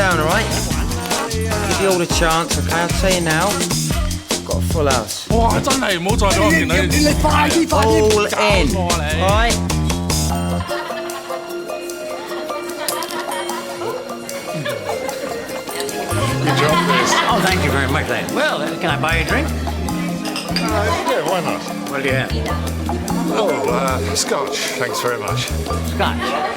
down, all right? Give you all a chance, OK? I'll tell you now. Got a full house. 哇！真係唔好再講，見到你快啲 All in, 搞錯你 all right? Good job, Chris. Oh, thank you very much, then. Well, can I buy you a drink? Yeah, why not? What do you have? Oh, scotch. Thanks very much. Scotch.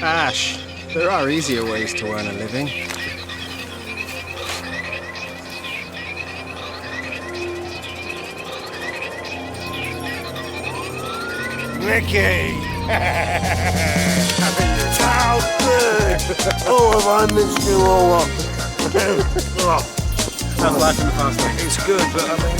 Ash, there are easier ways to earn a living. Mickey! How good! Oh, have I missed you all up? How's life in the fast lane? It's good, but I mean...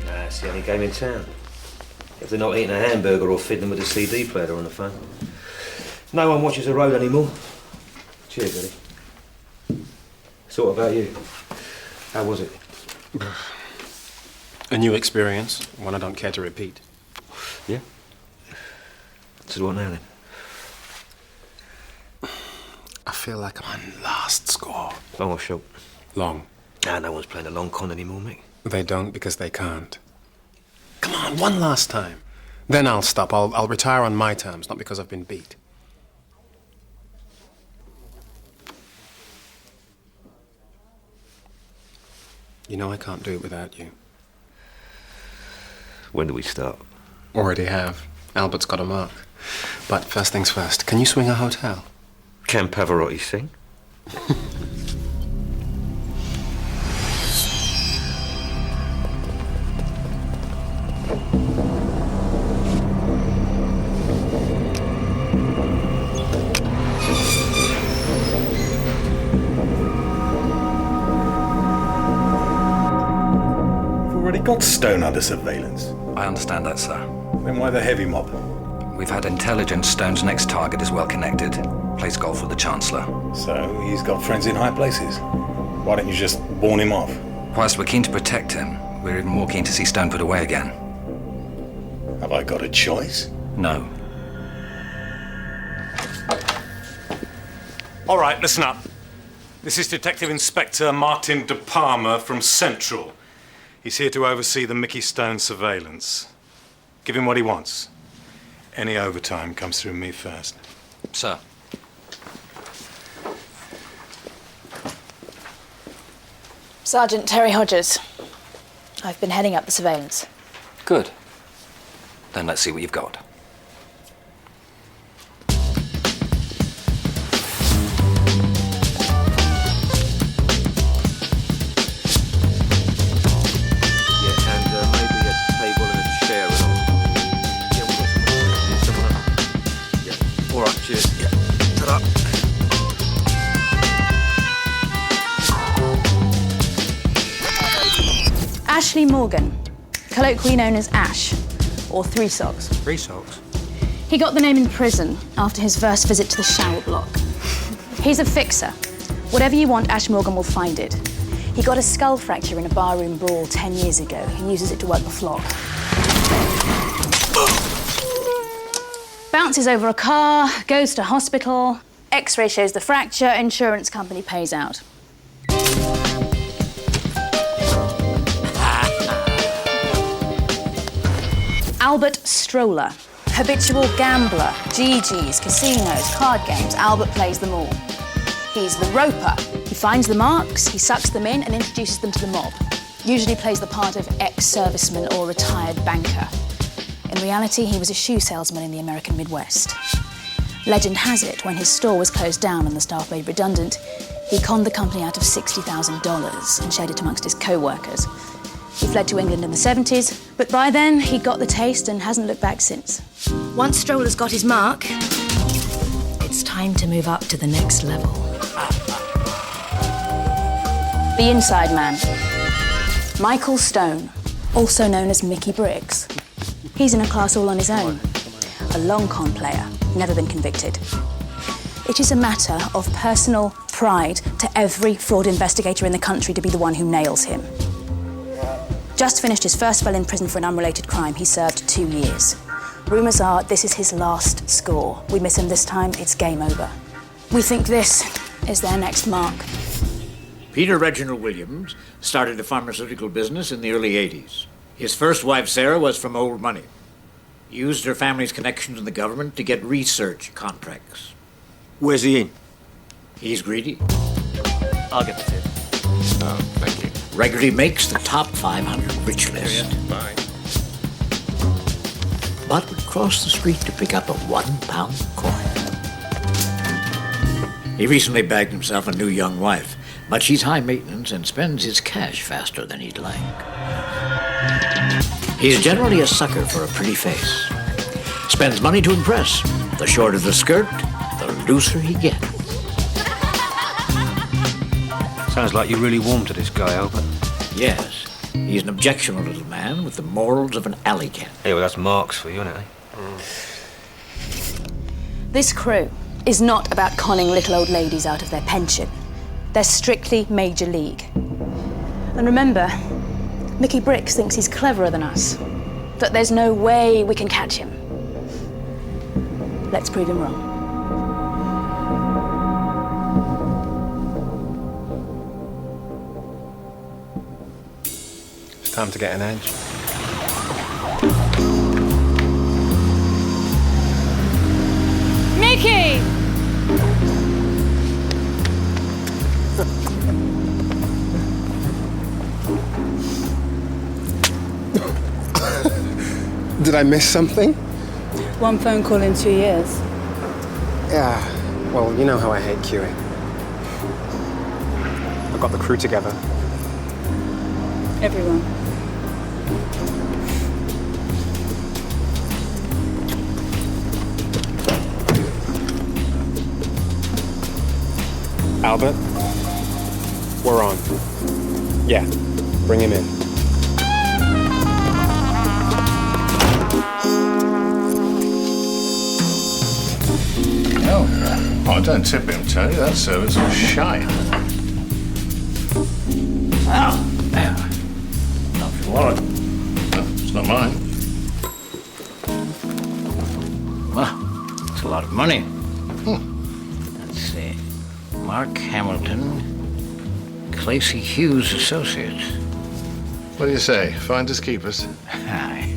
Nah, it's the only game in town. If they're not eating a hamburger or fiddling with a CD player on the phone. No one watches the road anymore. Cheers, Eddie. So what about you? How was it? A new experience, one I don't care to repeat. Yeah? So what now then? I feel like I'm on last score. Long or short? Long. Nah, no one's playing a long con anymore, mate. They don't because they can't. Come on, one last time. Then I'll stop. I'll retire on my terms, not because I've been beat. You know I can't do it without you. When do we start? Already have. Albert's got a mark. But first things first, can you swing a hotel? Can Pavarotti sing? Already got Stone under surveillance. I understand that, sir. Then why the heavy mob? We've had intelligence Stone's next target is well connected. Plays golf with the Chancellor. So he's got friends in high places. Why don't you just warn him off? Whilst we're keen to protect him, we're even more keen to see Stone put away again. Have I got a choice? No. All right, listen up. This is Detective Inspector Martin De Palma from Central. He's here to oversee the Mickey Stone surveillance. Give him what he wants. Any overtime comes through me first. Sir. Sergeant Terry Hodges. I've been heading up the surveillance. Good. Then let's see what you've got. Ashley Morgan, colloquially known as Ash. or Three Socks. Three socks. He got the name in prison after his first visit to the shower block. He's a fixer. Whatever you want, Ash Morgan will find it. He got a skull fracture in a barroom brawl 10 years ago. He uses it to work the flock. Bounces over a car, goes to hospital. X-ray shows the fracture, insurance company pays out. Albert Stroller. Habitual gambler, GGs, casinos, card games. Albert plays them all. He's the roper. He finds the marks, he sucks them in and introduces them to the mob. Usually plays the part of ex-serviceman or retired banker. In reality, he was a shoe salesman in the American Midwest. Legend has it, when his store was closed down and the staff made redundant, he conned the company out of $60,000 and shared it amongst his co-workers. He fled to England in the 70s, but by then he'd got the taste and hasn't looked back since. Once Stroller's got his mark, it's time to move up to the next level. The Inside Man. Michael Stone, also known as Mickey Briggs. He's in a class all on his own. A long con player, never been convicted. It is a matter of personal pride to every fraud investigator in the country to be the one who nails him. Just finished his first spell in prison for an unrelated crime. He served 2 years. Rumours are this is his last score. We miss him this time, it's game over. We think this is their next mark. Peter Reginald Williams started a pharmaceutical business in the early 80s. His first wife, Sarah, was from old money. Used her family's connections in the government to get research contracts. Where's he in? He's greedy. I'll get the tip. Oh, thank you. Regularly makes the top 500 rich list. Bye. But would cross the street to pick up a £1 coin. He recently bagged himself a new young wife, but she's high maintenance and spends his cash faster than he'd like. He's generally a sucker for a pretty face. Spends money to impress. The shorter the skirt, the looser he gets. Sounds like you're really warm to this guy, Albert. Yes, he's an objectionable little man with the morals of an alley cat. Hey, well, that's Marx for you, isn't it? This crew is not about conning little old ladies out of their pension. They're strictly major league. And remember, Mickey Briggs thinks he's cleverer than us, that there's no way we can catch him. Let's prove him wrong. It's time to get an edge. Mickey! Did I miss something? One phone call in 2 years. Yeah, well, you know how I hate queuing. I've got the crew together. Everyone. Albert, we're on. Yeah, bring him in. Oh, don't tip him, Tony. That servant's was shite. Oh, there. Not your wallet. No, it's not mine. Well, it's a lot of money. Let's see. Mark Hamilton, Clacy Hughes Associates. What do you say? Finders keepers. Hi,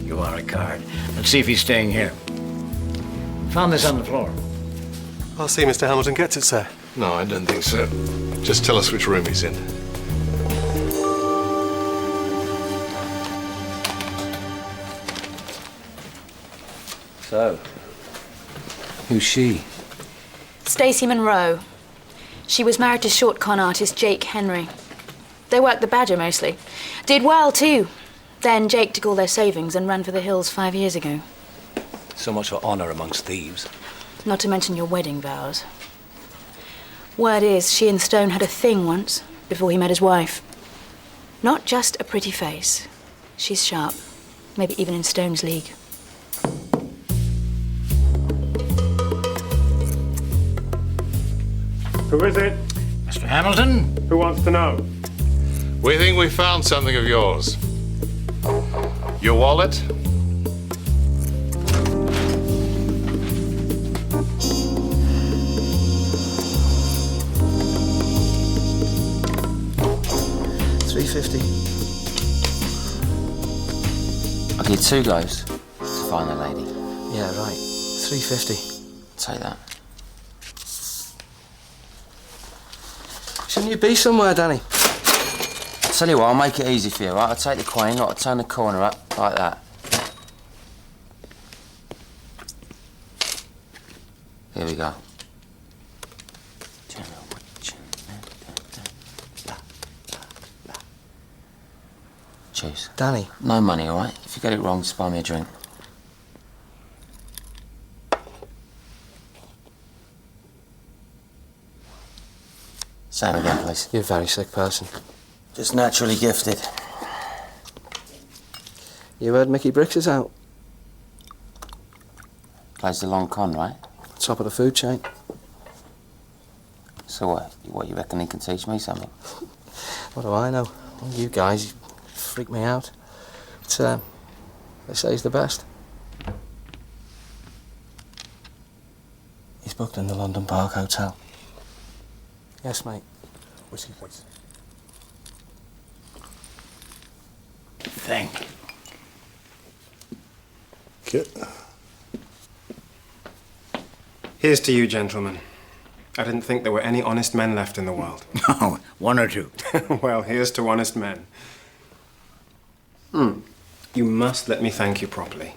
you are a card. Let's see if he's staying here. Found this on the floor. I'll see Mr. Hamilton gets it, sir. No, I don't think so. Just tell us which room he's in. So, who's she? Stacey Monroe. She was married to short con artist Jake Henry. They worked the Badger mostly. Did well, too. Then Jake took all their savings and ran for the hills 5 years ago. So much for honor amongst thieves. Not to mention your wedding vows. Word is, she and Stone had a thing once, before he met his wife. Not just a pretty face. She's sharp. Maybe even in Stone's league. Who is it? Mr. Hamilton? Who wants to know? We think we found something of yours. Your wallet? $350. I'll give you 2 goes to find the lady. Yeah, right. $350. Take that. Shouldn't you be somewhere, Danny? I'll tell you what, I'll make it easy for you, right? I'll take the coin, I'll turn the corner up, like that. Here we go. Cheers. Danny. No money, all right? If you get it wrong, just buy me a drink. Same again, please. You're a very sick person. Just naturally gifted. You heard Mickey Bricks is out. Plays the long con, right? Top of the food chain. So what, you reckon he can teach me something? What do I know? Well, you guys freak me out. But, they say he's the best. He's booked in the London Park Hotel. Yes, mate. Whiskey, please. Thank you. Here's to you, gentlemen. I didn't think there were any honest men left in the world. Oh, 1 or 2. Well, here's to honest men. You must let me thank you properly.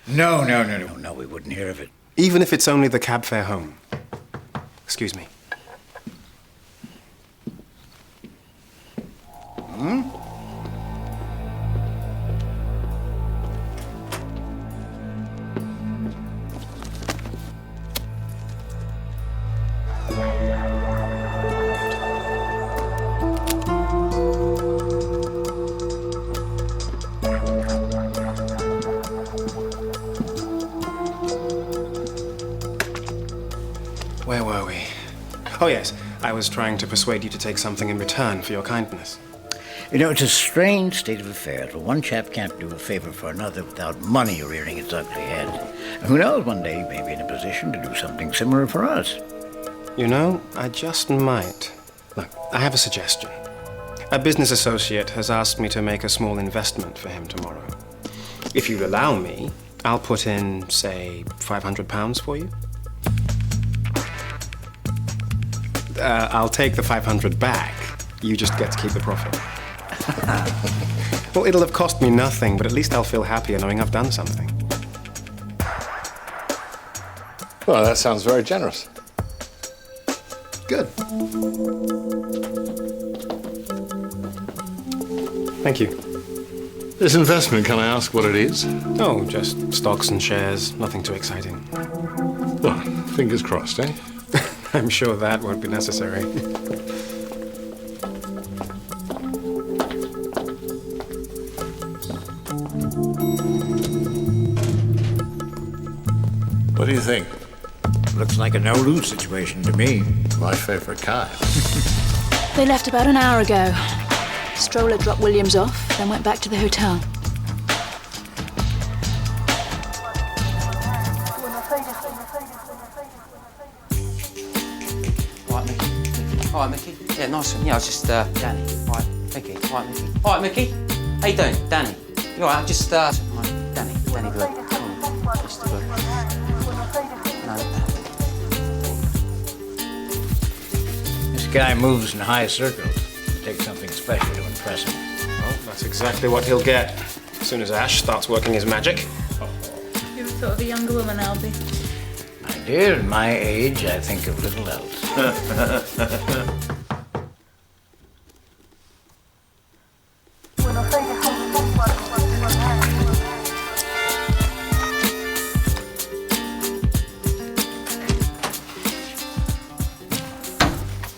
No, we wouldn't hear of it. Even if it's only the cab fare home. Excuse me. Where were we? Oh, yes. I was trying to persuade you to take something in return for your kindness. You know, it's a strange state of affairs. Well, one chap can't do a favor for another without money rearing its ugly head. And who knows, one day he may be in a position to do something similar for us. You know, I just might. Look, I have a suggestion. A business associate has asked me to make a small investment for him tomorrow. If you'll allow me, I'll put in, say, £500 for you. I'll take the 500 back. You just get to keep the profit. Well, it'll have cost me nothing, but at least I'll feel happier knowing I've done something. Well, that sounds very generous. Good. Thank you. This investment, can I ask what it is? Oh, just stocks and shares, nothing too exciting. Well, fingers crossed, eh? I'm sure that won't be necessary. What do you think? Looks like a no-lose situation to me. My favorite kind. They left about an hour ago. Stroller dropped Williams off, then went back to the hotel. All right, Mickey. Yeah, nice one. Yeah, I was just, Danny. All right, Mickey. All right, Mickey. All right, Mickey. How you doing? Danny. You all right? Just, all right, Danny. Danny Blue. Come on, Mr. Blue. No. This guy moves in high circles. It takes something special to impress him. Well, that's exactly what he'll get as soon as Ash starts working his magic. You ever thought of a younger woman, Albie? My dear, at my age, I think of little else.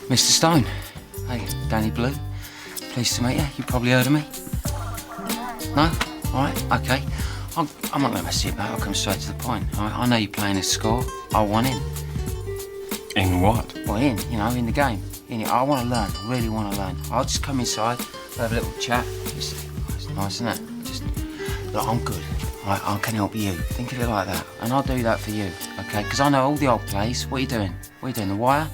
Mr. Stone. Hey, Danny Blue. Pleased to meet you. You probably heard of me. No? All right, OK. I'm not going to mess you about. I'll come straight to the point. All right? I know you're playing a score. I want in. In what? Well, in the game. I want to learn. I really want to learn. I'll just come inside, have a little chat. It's nice, isn't it? Just, look, I'm good. I can help you. Think of it like that. And I'll do that for you, OK? Because I know all the old plays. What are you doing? What are you doing? The wire?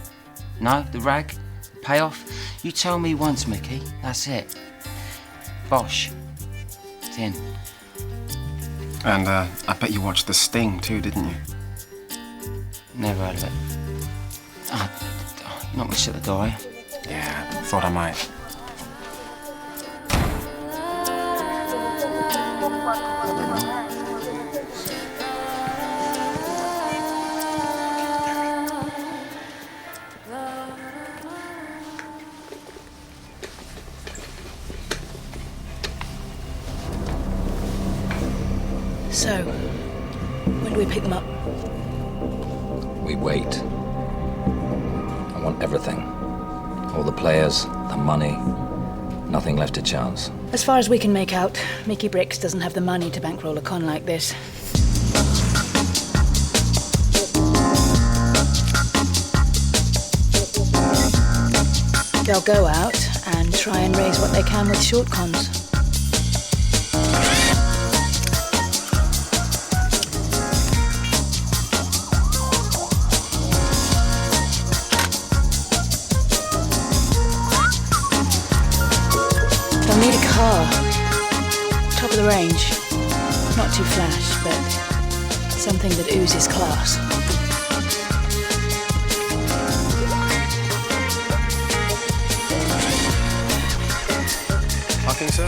No? The rag? The payoff? You tell me once, Mickey. That's it. Bosh. It's in. And I bet you watched The Sting too, didn't you? Never heard of it. You're not much at the door, are you? Yeah, thought I might. So, when do we pick them up? We wait. I want everything. All the players, the money, nothing left to chance. As far as we can make out, Mickey Bricks doesn't have the money to bankroll a con like this. They'll go out and try and raise what they can with short cons. They'll need a car. Top of the range. Not too flash, but something that oozes class. Parking, sir?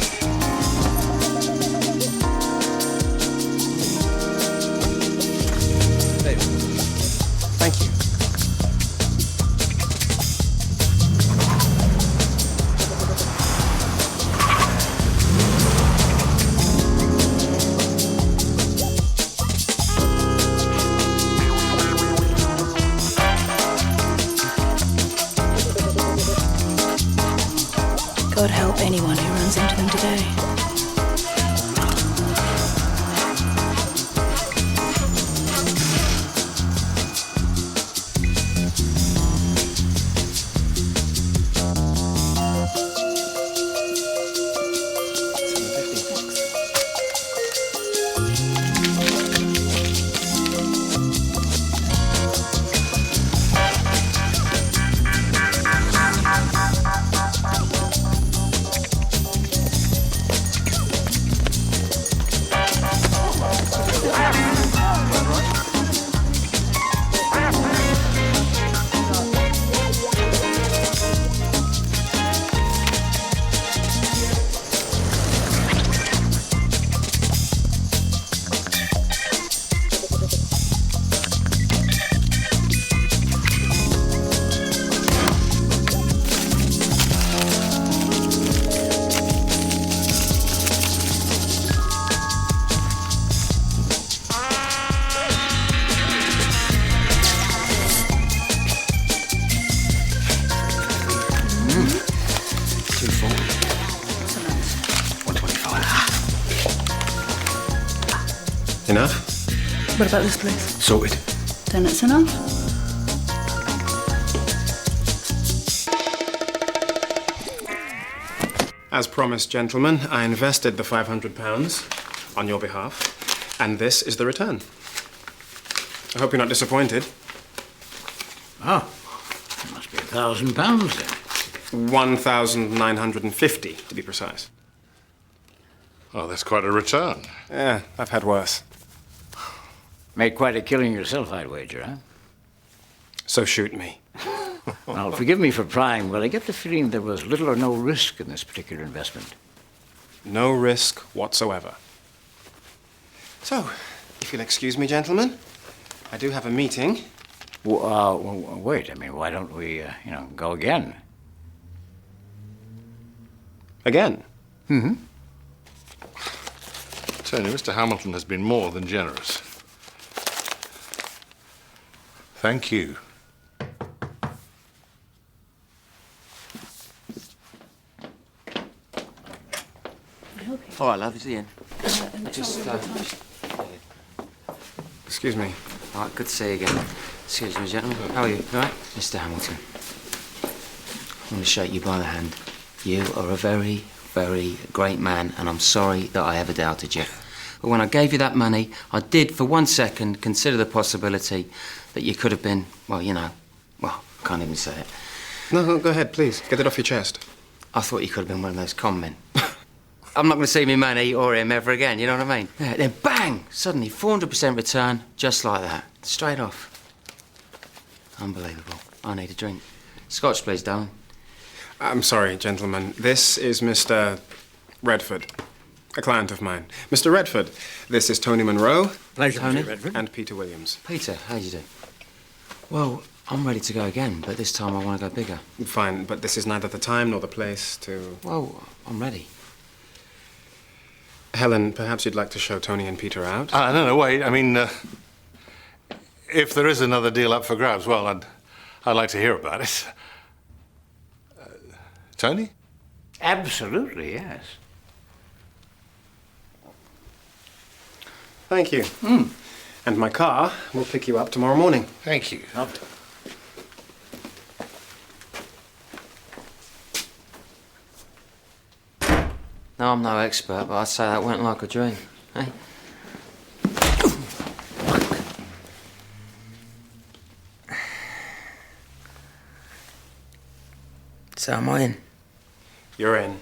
Thank you. God help anyone who runs into them today. Enough? What about this place? Sorted. Then it's enough. As promised, gentlemen, I invested the £500 on your behalf, and this is the return. I hope you're not disappointed. Oh, it must be £1,000 then. 1,950 to be precise. Oh, that's quite a return. Yeah, I've had worse. Made quite a killing yourself, I'd wager, huh? So shoot me. Well, forgive me for prying, but I get the feeling there was little or no risk in this particular investment. No risk whatsoever. So, if you'll excuse me, gentlemen, I do have a meeting. Wait, I mean, why don't we, go again? Again? Mm-hmm. Tony, Mr. Hamilton has been more than generous. Thank you. All right, love, it's Ian. Excuse me. All right, good to see you again. Excuse me, gentlemen. How are you? All right? Mr. Hamilton. I want to shake you by the hand. You are a very, very great man, and I'm sorry that I ever doubted you. But when I gave you that money, I did, for 1 second, consider the possibility that you could have been, well, you know, well, I can't even say it. No, go ahead, please. Get it off your chest. I thought you could have been one of those con men. I'm not going to see me money or him ever again, you know what I mean? Yeah, then bang! Suddenly, 400% return, just like that. Straight off. Unbelievable. I need a drink. Scotch, please, darling. I'm sorry, gentlemen. This is Mr. Redford, a client of mine. Mr. Redford, this is Tony Monroe. Pleasure, Tony. Mr. Redford. And Peter Williams. Peter, how do you do? Well, I'm ready to go again, but this time I want to go bigger. Fine, but this is neither the time nor the place to... Well, I'm ready. Helen, perhaps you'd like to show Tony and Peter out? No, wait. I mean, if there is another deal up for grabs, well, I'd like to hear about it. Tony? Absolutely, yes. Thank you. And my car will pick you up tomorrow morning. Thank you. Lovely. No, I'm no expert, but I'd say that went like a dream. Hey? So am I in? You're in.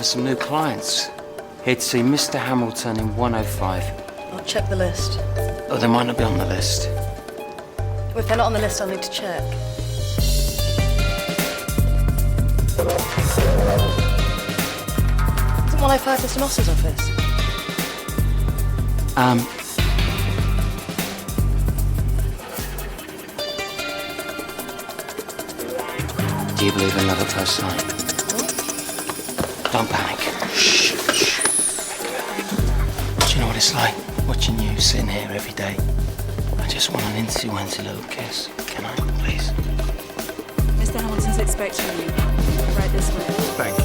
some new clients. Here to see Mr. Hamilton in 105. I'll check the list. Oh, they might not be on the list. Well, if they're not on the list, I'll need to check. Isn't 105 Mr. Moss's office? Do you believe in love at first sight? Don't panic. Shh. Do you know what it's like watching you sitting here every day? I just want an insy-wincy little kiss. Can I, please? Mr. Hamilton's expecting you. Right this way. Thank you.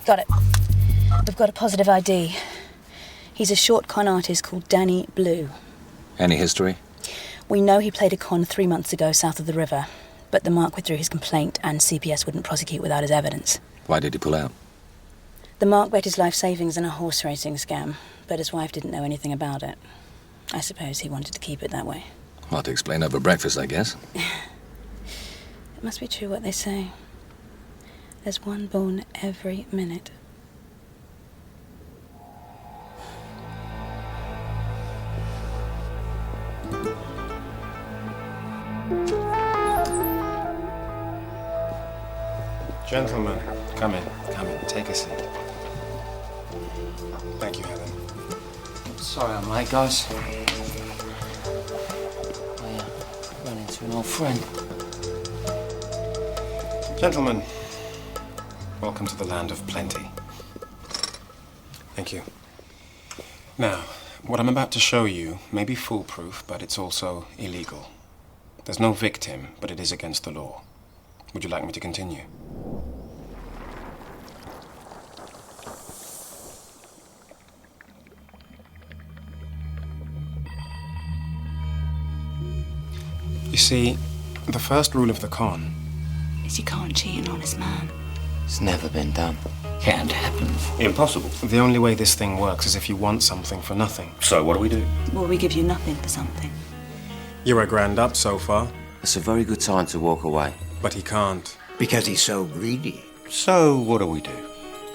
Got it. We've got a positive ID. He's a short con artist called Danny Blue. Any history? We know he played a con 3 months ago south of the river, but the Mark withdrew his complaint and CPS wouldn't prosecute without his evidence. Why did he pull out? The Mark bet his life savings in a horse racing scam, but his wife didn't know anything about it. I suppose he wanted to keep it that way. Hard to explain over breakfast, I guess. It must be true what they say. There's one born every minute. Gentlemen, come in, take a seat. Thank you, Helen. Sorry I'm late, guys. I ran into an old friend. Gentlemen, welcome to the land of plenty. Thank you. Now, what I'm about to show you may be foolproof, but it's also illegal. There's no victim, but it is against the law. Would you like me to continue? You see, the first rule of the con Is you can't cheat an honest man. It's never been done. Can't happen. Impossible. The only way this thing works is if you want something for nothing. So what do? Well, we give you nothing for something. You're a grand up so far. It's a very good time to walk away. But he can't. Because he's so greedy. So what do we do?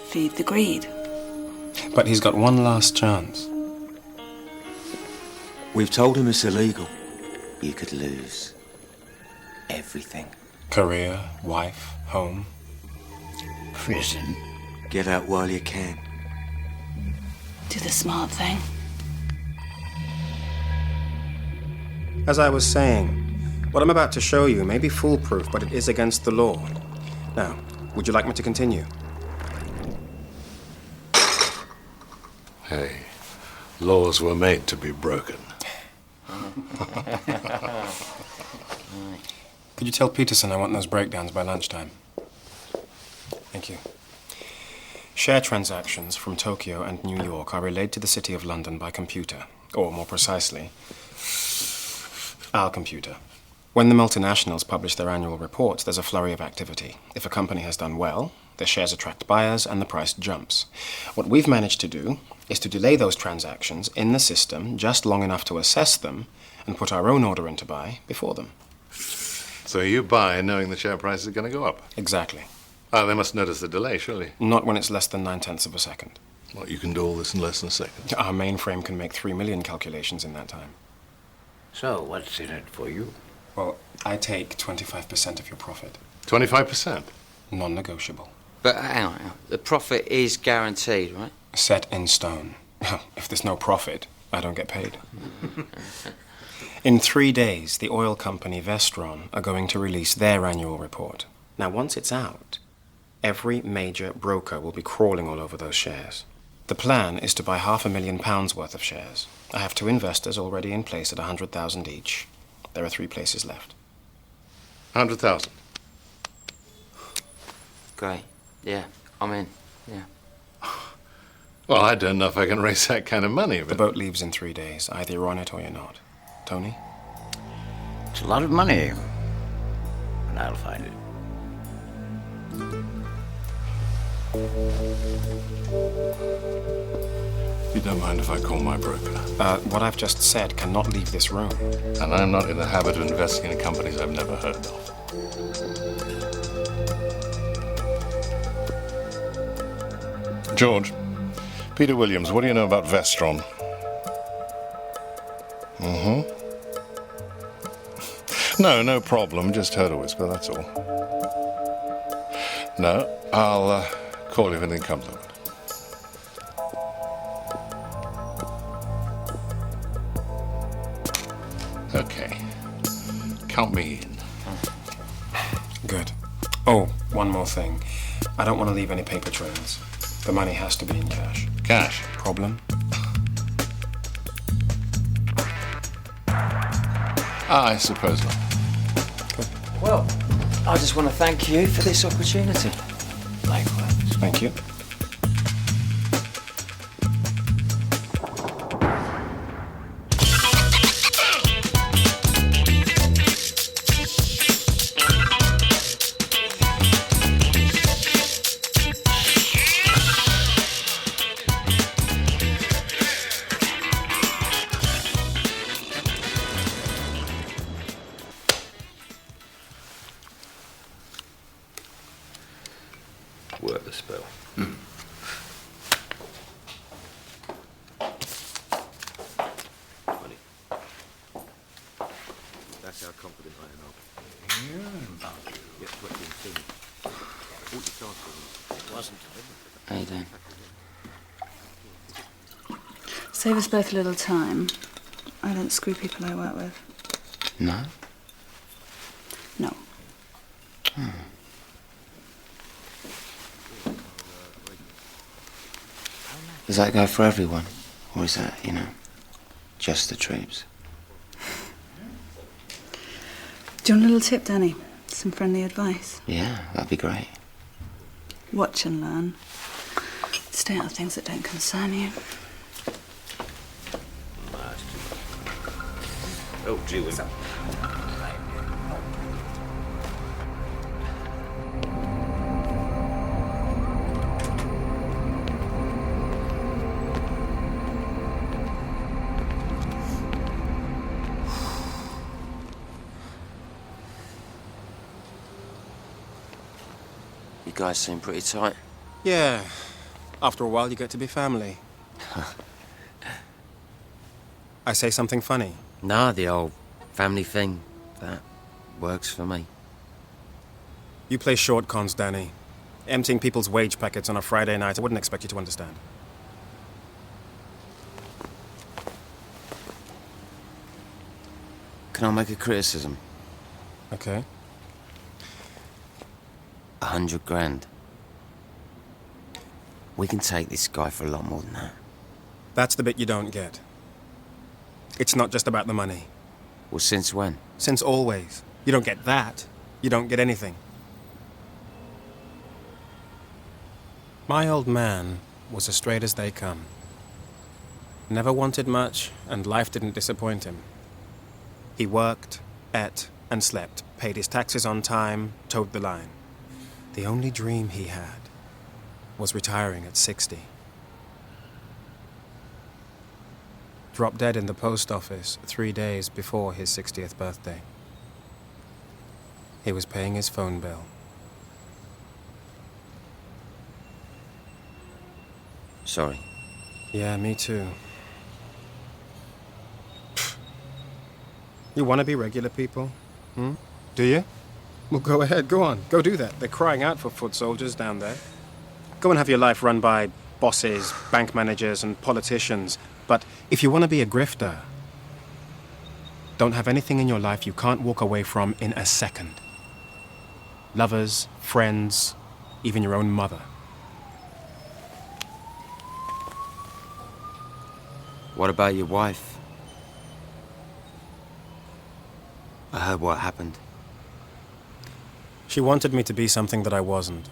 Feed the greed. But he's got one last chance. We've told him it's illegal. You could lose everything. Career, wife, home. Prison. Get out while you can. Do the smart thing. As I was saying, what I'm about to show you may be foolproof, but it is against the law. Now, would you like me to continue? Hey, laws were made to be broken. Could you tell Peterson I want those breakdowns by lunchtime? Thank you. Share transactions from Tokyo and New York are relayed to the City of London by computer, or more precisely, our computer. When the multinationals publish their annual reports, there's a flurry of activity. If a company has done well, their shares attract buyers and the price jumps. What we've managed to do is to delay those transactions in the system just long enough to assess them and put our own order in to buy before them. So you buy knowing the share price is going to go up? Exactly. Oh, they must notice the delay, surely. Not when it's less than 9/10 of a second. Well, you can do all this in less than a second. Our mainframe can make 3 million calculations in that time. So, what's in it for you? Well, I take 25% of your profit. 25%? Non-negotiable. But hang on. The profit is guaranteed, right? Set in stone. If there's no profit, I don't get paid. In 3 days, the oil company Vestron are going to release their annual report. Now, once it's out, every major broker will be crawling all over those shares. The plan is to buy £500,000 worth of shares. I have 2 investors already in place at 100,000 each. There are 3 places left. 100,000. Great. Yeah, I'm in. Yeah. Well, I don't know if I can raise that kind of money. But the boat leaves in 3 days. Either you're on it or you're not. Tony? It's a lot of money. But I'll find it. You don't mind if I call my broker? What I've just said cannot leave this room. And I'm not in the habit of investing in companies I've never heard of. George, Peter Williams, what do you know about Vestron? No problem. Just heard a whisper, that's all. No, I'll call you if anything comes of it. Okay. Count me in. Good. Oh, one more thing. I don't want to leave any paper trails. The money has to be in cash. Cash? Problem? I suppose not. Good. Well, I just want to thank you for this opportunity. Likewise. Thank you. Work the spell. Funny. That's how confident I am. Yes, what you think. It wasn't. How you doing? Save us both a little time. I don't screw people I work with. No? No. Does that go for everyone? Or is that, just the troops? Do you want a little tip, Danny? Some friendly advice? Yeah, that'd be great. Watch and learn. Stay out of things that don't concern you. Oh, gee whiz. You guys seem pretty tight. Yeah. After a while, you get to be family. I say something funny. Nah, the old family thing. That works for me. You play short cons, Danny. Emptying people's wage packets on a Friday night, I wouldn't expect you to understand. Can I make a criticism? Okay. 100 grand. We can take this guy for a lot more than that. That's the bit you don't get. It's not just about the money. Well, since when? Since always. You don't get that, you don't get anything. My old man was as straight as they come. Never wanted much, and life didn't disappoint him. He worked, ate, and slept, paid his taxes on time, towed the line. The only dream he had was retiring at 60. Dropped dead in the post office 3 days before his 60th birthday. He was paying his phone bill. Sorry. Yeah, me too. You want to be regular people? Do you? Well, go ahead, go on. Go do that. They're crying out for foot soldiers down there. Go and have your life run by bosses, bank managers, and politicians. But if you want to be a grifter, don't have anything in your life you can't walk away from in a second. Lovers, friends, even your own mother. What about your wife? I heard what happened. She wanted me to be something that I wasn't.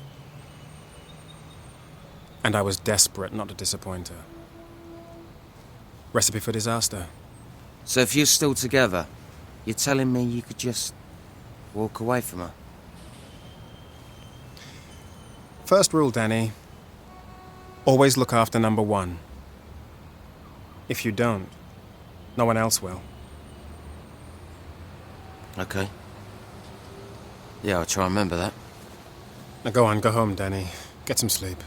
And I was desperate not to disappoint her. Recipe for disaster. So if you're still together, you're telling me you could just walk away from her? First rule, Danny, Always look after number one. If you don't, no one else will. Okay. Yeah, I'll try and remember that. Now go on, go home, Danny. Get some sleep.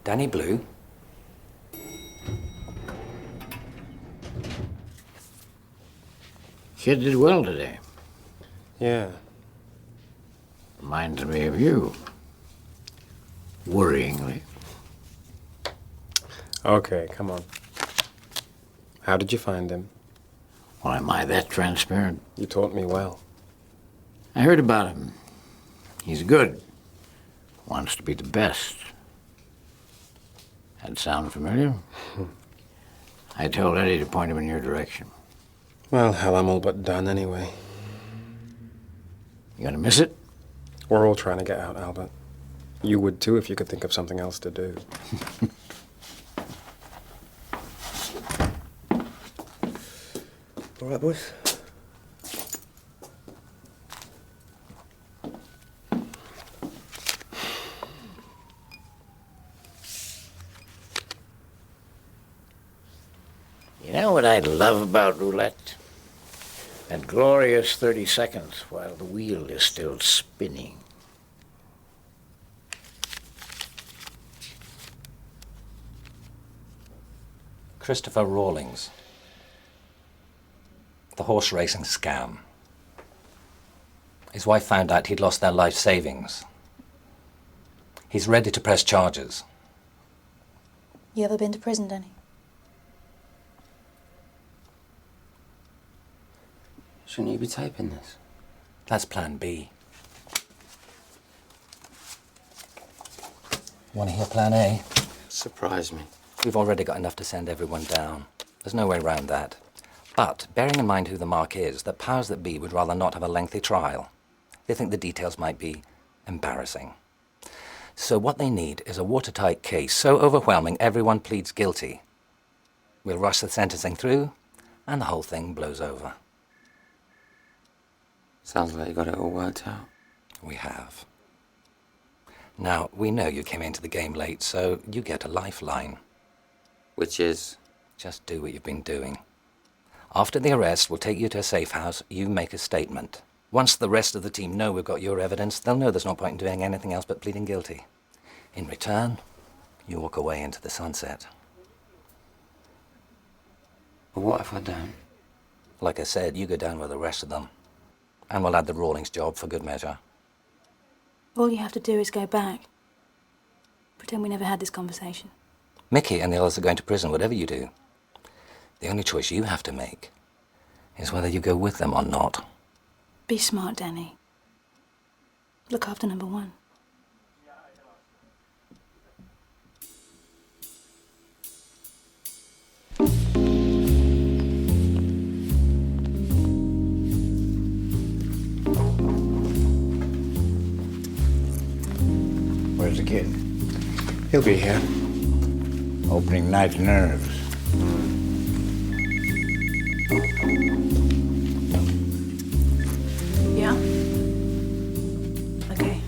Danny Blue? Kid did well today. Yeah. Reminds me of you. Worryingly. Okay, come on. How did you find him? Well, am I that transparent? You taught me well. I heard about him. He's good. Wants to be the best. That sound familiar? I told Eddie to point him in your direction. Well, hell, I'm all but done anyway. You gonna miss it? We're all trying to get out, Albert. You would too if you could think of something else to do. All right, boys. You know what I love about roulette? That glorious 30 seconds while the wheel is still spinning. Christopher Rawlings. The horse racing scam. His wife found out he'd lost their life savings. He's ready to press charges. You ever been to prison, Danny? Shouldn't you be taping this? That's plan B. Want to hear plan A? Surprise me. We've already got enough to send everyone down. There's no way around that. But, bearing in mind who the mark is, the powers that be would rather not have a lengthy trial. They think the details might be embarrassing. So what they need is a watertight case so overwhelming everyone pleads guilty. We'll rush the sentencing through, and the whole thing blows over. Sounds like you got it all worked out. We have. Now, we know you came into the game late, so you get a lifeline. Which is? Just do what you've been doing. After the arrest, we'll take you to a safe house, you make a statement. Once the rest of the team know we've got your evidence, they'll know there's no point in doing anything else but pleading guilty. In return, you walk away into the sunset. But what if I don't? Like I said, you go down with the rest of them. And we'll add the Rawlings job for good measure. All you have to do is go back. Pretend we never had this conversation. Mickey and the others are going to prison, whatever you do. The only choice you have to make is whether you go with them or not. Be smart, Danny. Look after number one. Where's the kid? He'll be here. Opening night nerves. Yeah? Okay.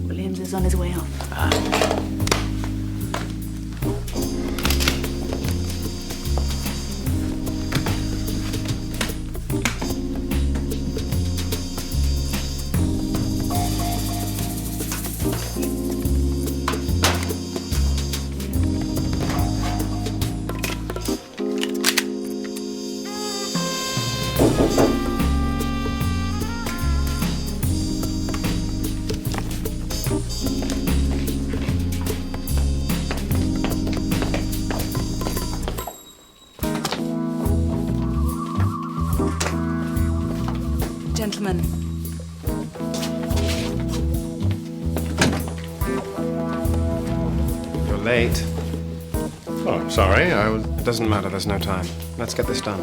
Williams is on his way up. Gentlemen. You're late. Oh, I'm sorry. It doesn't matter, there's no time. Let's get this done.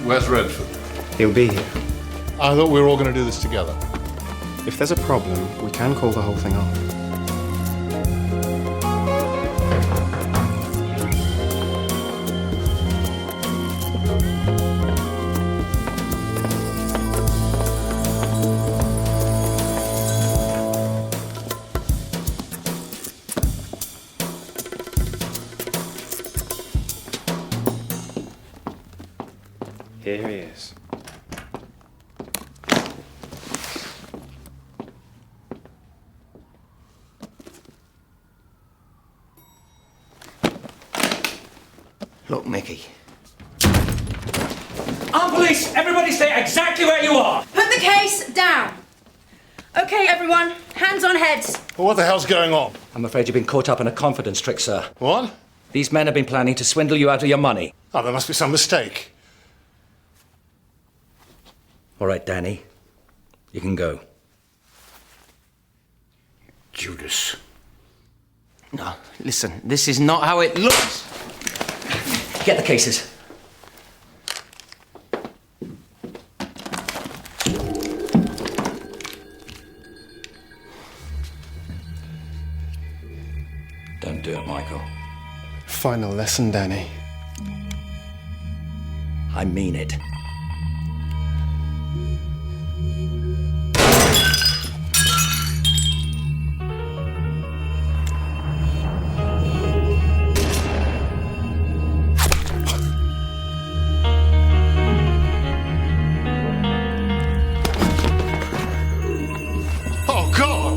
Where's Redford? He'll be here. I thought we were all going to do this together. If there's a problem, we can call the whole thing off. Here he is. Look, Mickey. Armed police! Everybody stay exactly where you are! Put the case down. Okay, everyone. Hands on heads. Well, what the hell's going on? I'm afraid you've been caught up in a confidence trick, sir. What? These men have been planning to swindle you out of your money. Oh, there must be some mistake. All right, Danny. You can go. Judas. No, listen, this is not how it looks. Get the cases. Don't do it, Michael. Final lesson, Danny. I mean it.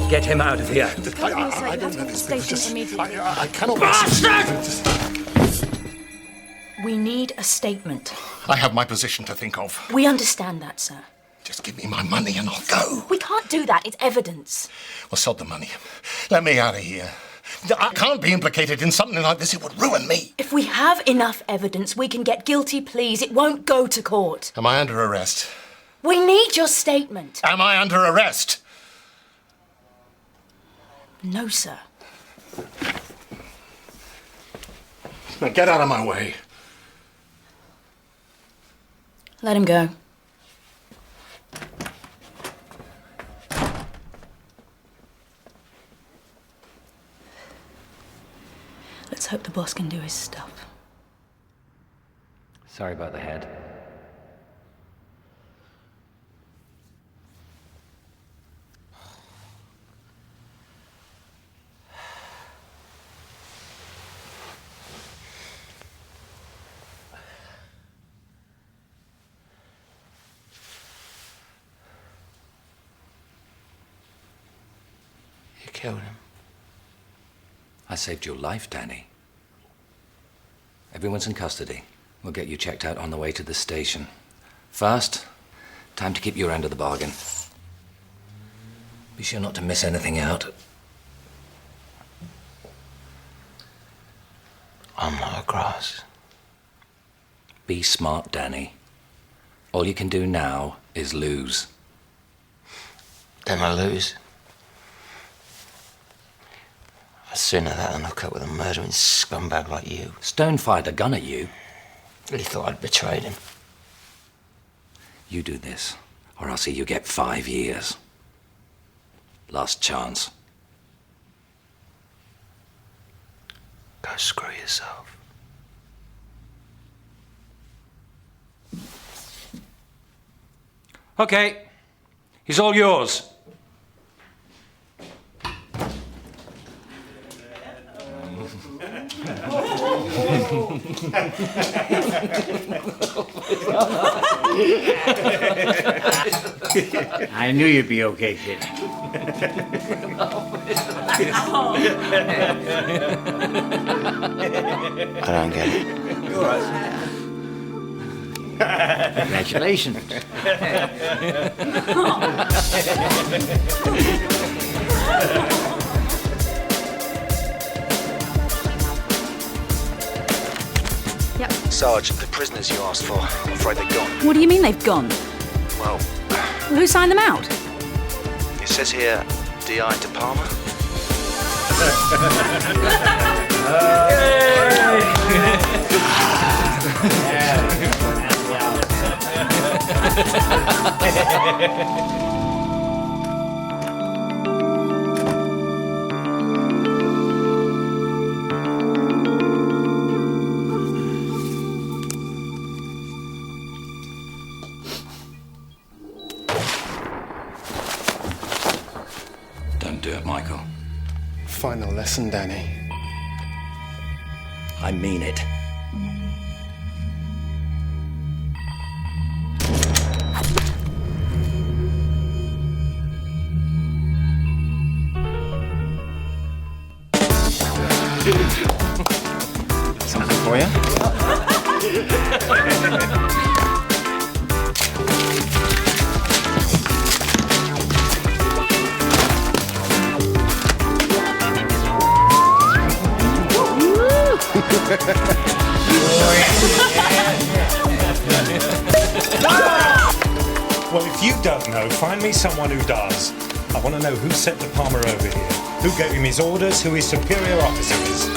Get him out of here. I don't know this. I cannot... Bastard! We need a statement. I have my position to think of. We understand that, sir. Just give me my money and I'll go. We can't do that. It's evidence. Well, sod the money. Let me out of here. I can't be implicated in something like this. It would ruin me. If we have enough evidence, we can get guilty pleas. It won't go to court. Am I under arrest? We need your statement. Am I under arrest? No, sir. Now get out of my way. Let him go. Let's hope the boss can do his stuff. Sorry about the head. You killed him. I saved your life, Danny. Everyone's in custody. We'll get you checked out on the way to the station. First, time to keep your end of the bargain. Be sure not to miss anything out. I'm not a grass. Be smart, Danny. All you can do now is lose. Then I lose. I'd sooner that than hook up with a murdering scumbag like you. Stone fired a gun at you. He thought I'd betrayed him. You do this, or I'll see you get 5 years. Last chance. Go screw yourself. Okay. He's all yours. I knew you'd be okay, kid. I don't get it. You're right. Congratulations. Yep. Sarge, the prisoners you asked for, I'm afraid they're gone. What do you mean they've gone? Well, Who signed them out? it says here, D.I. De Palma. Don't do it, Michael. Final lesson, Danny. I mean it. Something for you? Well, if you don't know, find me someone who does. I want to know who sent De Palma over here, who gave him his orders, who his superior officer is.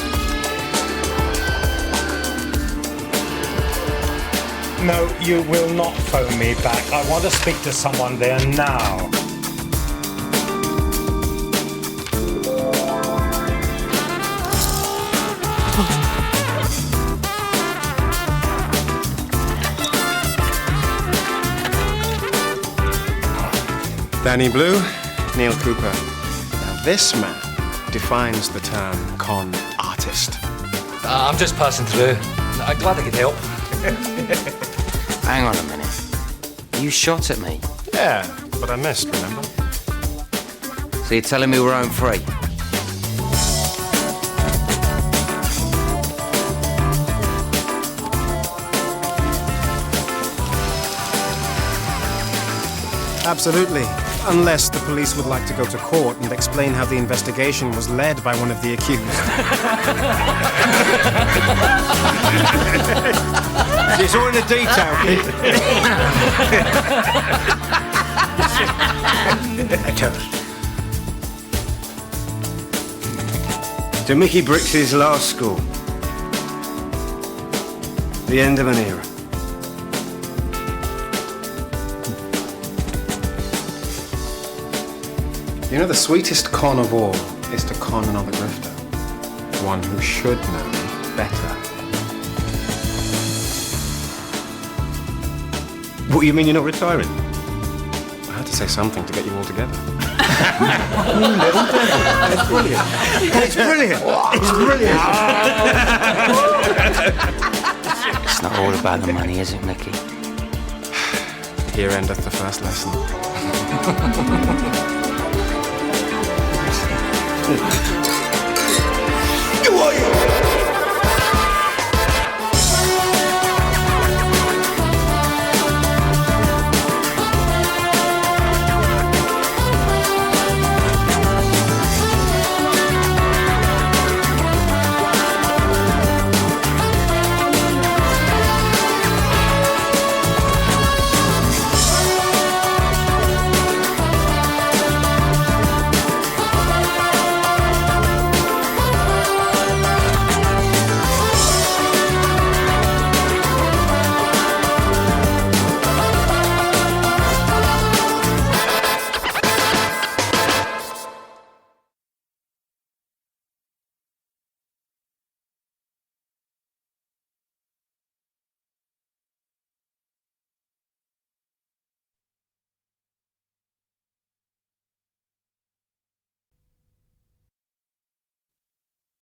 No, you will not phone me back. I want to speak to someone there now. Danny Blue, Neil Cooper. Now this man defines the term con artist. I'm just passing through. I'm glad I could help. Hang on a minute. You shot at me. Yeah, but I missed, remember? So you're telling me we're home free? Absolutely. Unless the police would like to go to court and explain how the investigation was led by one of the accused. It's all in the detail, kid. A toast. To Mickey Brix's last school. The end of an era. You know, the sweetest con of all is to con another grifter. One who should know better. What, you mean you're not retiring? I had to say something to get you all together. It's brilliant. It's brilliant. It's brilliant. It's not all about the money, is it, Mickey? Here endeth the first lesson.